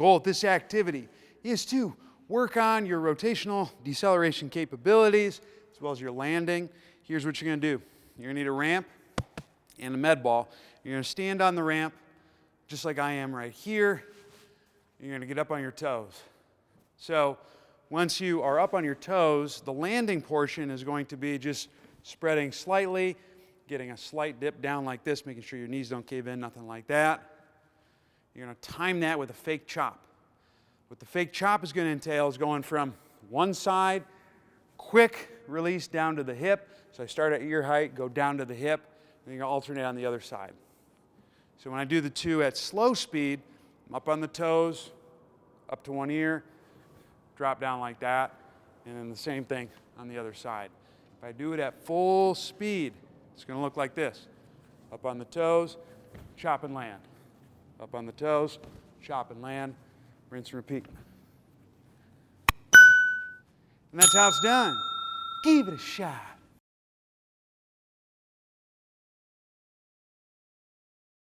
goal of this activity is to work on your rotational deceleration capabilities as well as your landing. Here's what you're going to do. You're going to need a ramp and a med ball. You're going to stand on the ramp just like I am right here. You're going to get up on your toes. So once you are up on your toes, the landing portion is going to be just spreading slightly, getting a slight dip down like this, making sure your knees don't cave in, nothing like that. You're going to time that with a fake chop. What the fake chop is going to entail is going from one side, quick release down to the hip. So I start at ear height, go down to the hip, and you're going to alternate on the other side. So when I do the two at slow speed, I'm up on the toes, up to one ear, drop down like that, and then the same thing on the other side. If I do it at full speed, it's going to look like this. Up on the toes, chop and land. Up on the toes, chop and land, rinse and repeat. And that's how it's done. Give it a shot.